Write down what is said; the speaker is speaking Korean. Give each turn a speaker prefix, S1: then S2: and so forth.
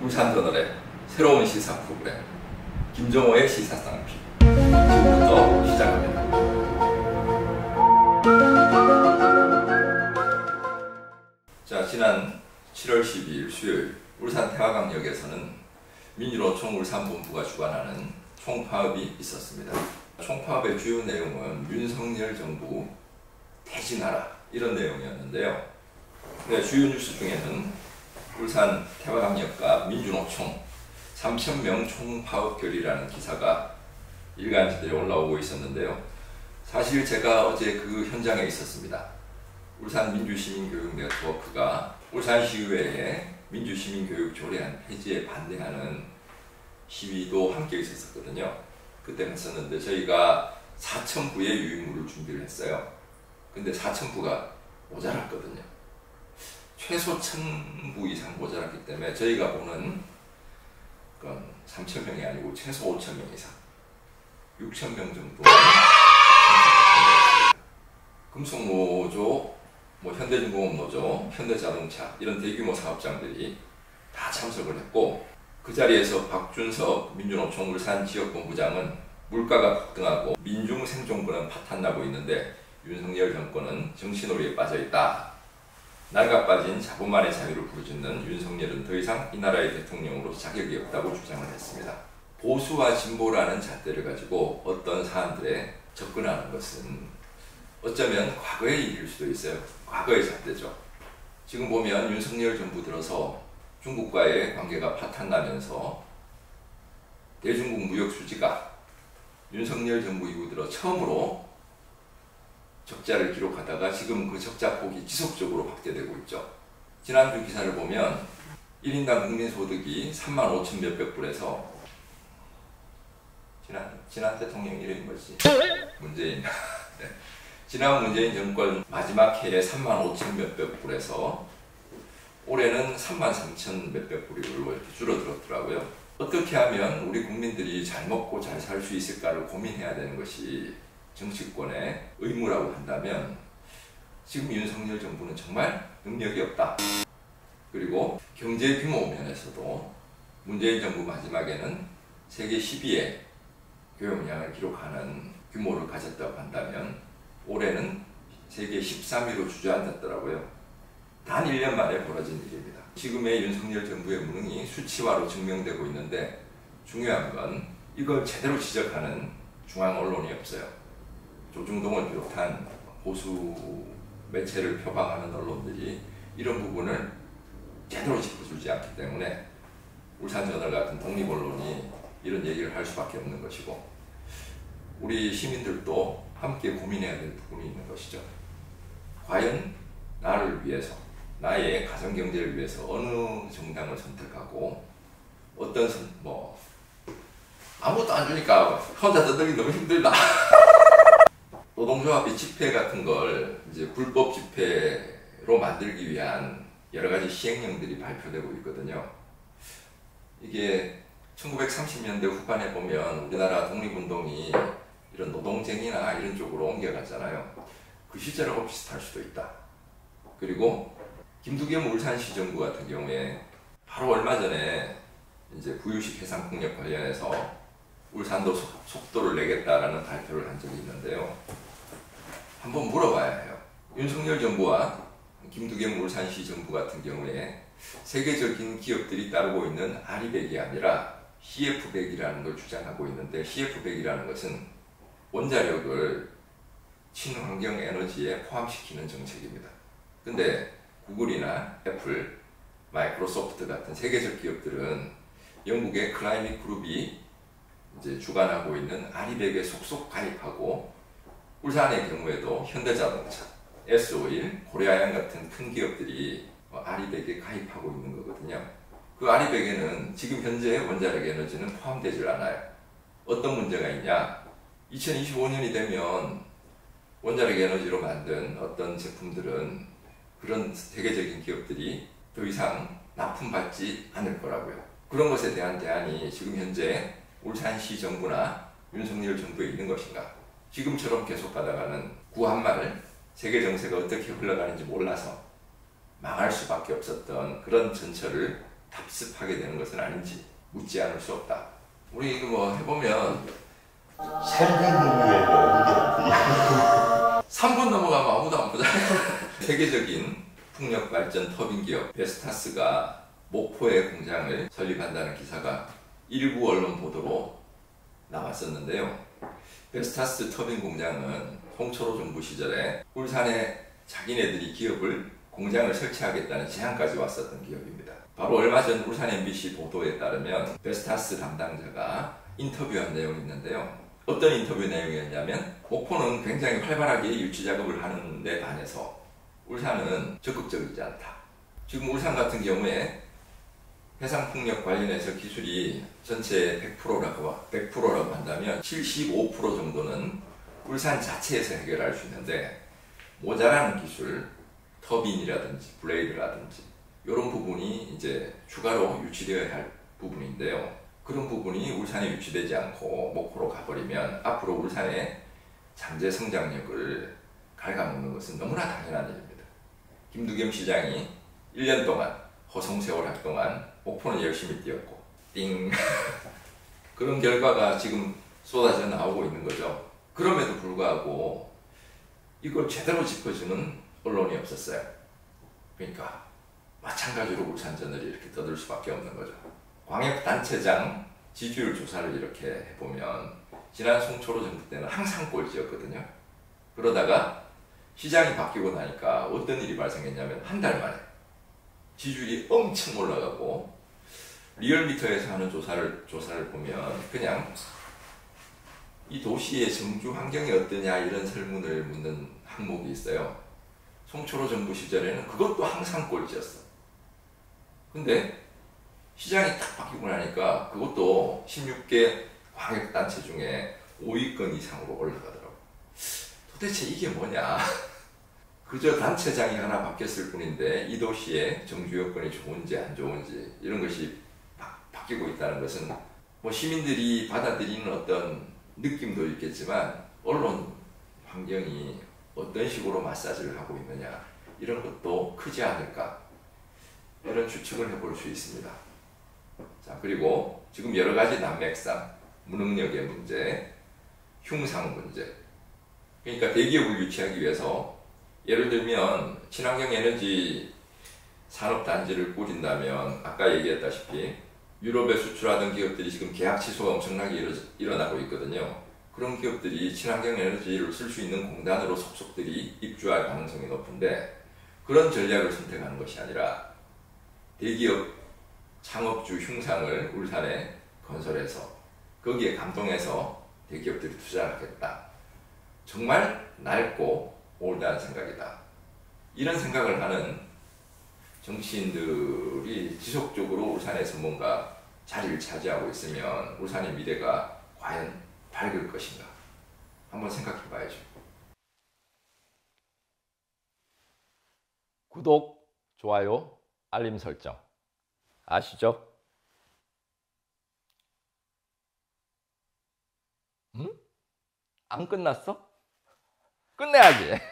S1: 울산저널의 새로운 시사 프로그램 김정호의 시사쌍피 지금부터 시작합니다. 자, 지난 7월 12일 수요일 울산 태화강역에서는 민주노총 울산본부가 주관하는 총파업이 있었습니다. 총파업의 주요 내용은 윤석열 정부 퇴진하라 이런 내용이었는데요. 주요 뉴스 중에는 울산 태화강역과 민주노총 3,000명 총파업 결의라는 기사가 일간지들에 올라오고 있었는데요. 사실 제가 어제 그 현장에 있었습니다. 울산 민주시민교육 네트워크가 울산시의회에 민주시민교육 조례안 폐지에 반대하는 시위도 함께 있었거든요. 그때 갔었는데 저희가 4,000부의 유인물을 준비를 했어요. 근데 4,000부가 모자랐거든요. 최소 1,000부 이상 모자랐기 때문에 저희가 보는 건 3,000명이 아니고 최소 5,000명 이상 6,000명 정도 금속노조, 현대중공업노조, 현대자동차 이런 대규모 사업장들이 다 참석을 했고, 그 자리에서 박준석 민주노총 울산 지역본부장은 물가가 폭등하고 민중 생존권은 파탄나고 있는데 윤석열 정권은 정신오리에 빠져있다. 낡아빠진 자본만의 자유를 부르짖는 윤석열은 더 이상 이 나라의 대통령으로 자격이 없다고 주장을 했습니다. 보수와 진보라는 잣대를 가지고 어떤 사안들에 접근하는 것은 어쩌면 과거의 일일 수도 있어요. 과거의 잣대죠. 지금 보면 윤석열 정부 들어서 중국과의 관계가 파탄나면서 대중국 무역 수지가 윤석열 정부 이후 들어 처음으로 적자를 기록하다가 지금 그 적자 폭이 지속적으로 확대되고 있죠. 지난주 기사를 보면 1인당 국민소득이 35,000 몇백 불에서 지난 대통령 이름이 뭐지? 문재인. 네. 지난 문재인 정권 마지막 해에 35,000 몇백 불에서 올해는 33,000 몇백 불로 이렇게 줄어들었더라고요. 어떻게 하면 우리 국민들이 잘 먹고 잘 살 수 있을까를 고민해야 되는 것이 정치권의 의무라고 한다면 지금 윤석열 정부는 정말 능력이 없다. 그리고 경제 규모 면에서도 문재인 정부 마지막에는 세계 10위의 교역량을 기록하는 규모를 가졌다고 한다면 올해는 세계 13위로 주저앉았더라고요. 단 1년 만에 벌어진 일입니다. 지금의 윤석열 정부의 무능이 수치화로 증명되고 있는데 중요한 건 이걸 제대로 지적하는 중앙 언론이 없어요. 조중동을 비롯한 보수 매체를 표방하는 언론들이 이런 부분을 제대로 짚어주지 않기 때문에 울산저널 같은 독립언론이 이런 얘기를 할 수밖에 없는 것이고, 우리 시민들도 함께 고민해야 될 부분이 있는 것이죠. 과연 나를 위해서, 나의 가정경제를 위해서 어느 정당을 선택하고 어떤 아무것도 안 주니까 혼자 떠들기 너무 힘들다. 노동조합이 집회 같은 걸 이제 불법 집회로 만들기 위한 여러 가지 시행령들이 발표되고 있거든요. 이게 1930년대 후반에 보면 우리나라 독립운동이 이런 노동쟁이나 이런 쪽으로 옮겨갔잖아요. 그 시절하고 비슷할 수도 있다. 그리고 김두겸 울산시 정부 같은 경우에 바로 얼마 전에 이제 부유식 해상폭력 관련해서 울산도 속도를 내겠다라는 발표를 한 적이 있는데요. 한번 물어봐야 해요. 윤석열 정부와 김두겸 울산시 정부 같은 경우에 세계적인 기업들이 따르고 있는 아리백이 아니라 CF100이라는 걸 주장하고 있는데, CF100이라는 것은 원자력을 친환경 에너지에 포함시키는 정책입니다. 근데 구글이나 애플, 마이크로소프트 같은 세계적 기업들은 영국의 클라이밋 그룹이 이제 주관하고 있는 아리백에 속속 가입하고, 울산의 경우에도 현대자동차, S-오일, 고려아연 같은 큰 기업들이 아리백에 가입하고 있는 거거든요. 그 아리백에는 지금 현재 원자력 에너지는 포함되질 않아요. 어떤 문제가 있냐? 2025년이 되면 원자력 에너지로 만든 어떤 제품들은 그런 세계적인 기업들이 더 이상 납품받지 않을 거라고요. 그런 것에 대한 대안이 지금 현재 울산시 정부나 윤석열 정부에 있는 것인가? 지금처럼 계속 가다가는 구한말 세계 정세가 어떻게 흘러가는지 몰라서 망할 수밖에 없었던 그런 전철을 답습하게 되는 것은 아닌지 묻지 않을 수 없다. 우리 이거 뭐 해보면
S2: 3분 넘어가면 아무도 안
S1: 3분 넘어가면 아무도 안 보잖아요. 세계적인 풍력 발전 터빈 기업 베스타스가 목포에 공장을 설립한다는 기사가 일부 언론 보도로 나왔었는데요. 베스타스 터빈 공장은 홍철호 정부 시절에 울산에 자기네들이 공장을 설치하겠다는 제안까지 왔었던 기업입니다. 바로 얼마 전 울산 MBC 보도에 따르면 베스타스 담당자가 인터뷰한 내용이 있는데요. 어떤 인터뷰 내용이었냐면 목포는 굉장히 활발하게 유치 작업을 하는 데 반해서 울산은 적극적이지 않다. 지금 울산 같은 경우에 해상풍력 관련해서 기술이 전체 100%라고 한다면 75% 정도는 울산 자체에서 해결할 수 있는데 모자라는 기술, 터빈이라든지 블레이드라든지 이런 부분이 이제 추가로 유치되어야 할 부분인데요. 그런 부분이 울산에 유치되지 않고 목포로 가버리면 앞으로 울산의 잠재 성장력을 갉아먹는 것은 너무나 당연한 일입니다. 김두겸 시장이 1년 동안 허송세월 할 동안 목포는 열심히 뛰었고 띵 그런 결과가 지금 쏟아져 나오고 있는 거죠. 그럼에도 불구하고 이걸 제대로 짚어주는 언론이 없었어요. 그러니까 마찬가지로 울산전을 이렇게 떠들 수밖에 없는 거죠. 광역단체장 지지율 조사를 이렇게 해보면 지난 송철호 정부 때는 항상 꼴찌였거든요. 그러다가 시장이 바뀌고 나니까 어떤 일이 발생했냐면 한 달 만에 지지율이 엄청 올라가고 리얼미터에서 하는 조사를 보면 그냥 이 도시의 정주 환경이 어떠냐 이런 설문을 묻는 항목이 있어요. 송철호 정부 시절에는 그것도 항상 꼴찌였어. 근데 시장이 딱 바뀌고 나니까 그것도 16개 광역단체 중에 5위권 이상으로 올라가더라고. 도대체 이게 뭐냐. 그저 단체장이 하나 바뀌었을 뿐인데 이 도시의 정주 여건이 좋은지 안 좋은지 이런 것이 바뀌고 있다는 것은 뭐 시민들이 받아들이는 어떤 느낌도 있겠지만 언론 환경이 어떤 식으로 마사지를 하고 있느냐 이런 것도 크지 않을까 이런 추측을 해볼 수 있습니다. 자, 그리고 지금 여러 가지 난맥상, 무능력의 문제, 흉상 문제. 그러니까 대기업을 유치하기 위해서 예를 들면 친환경 에너지 산업단지를 꾸린다면 아까 얘기했다시피 유럽에 수출하던 기업들이 지금 계약 취소가 엄청나게 일어나고 있거든요. 그런 기업들이 친환경 에너지를 쓸 수 있는 공단으로 속속들이 입주할 가능성이 높은데 그런 전략을 선택하는 것이 아니라 대기업 창업주 흉상을 울산에 건설해서 거기에 감동해서 대기업들이 투자를 하겠다. 정말 낡고 올드한 생각이다. 이런 생각을 하는 정치인들이 지속적으로 울산에서 뭔가 자리를 차지하고 있으면 울산의 미래가 과연 밝을 것인가 한번 생각해 봐야죠. 구독, 좋아요, 알림 설정 아시죠? 응? 안 끝났어? 끝내야지.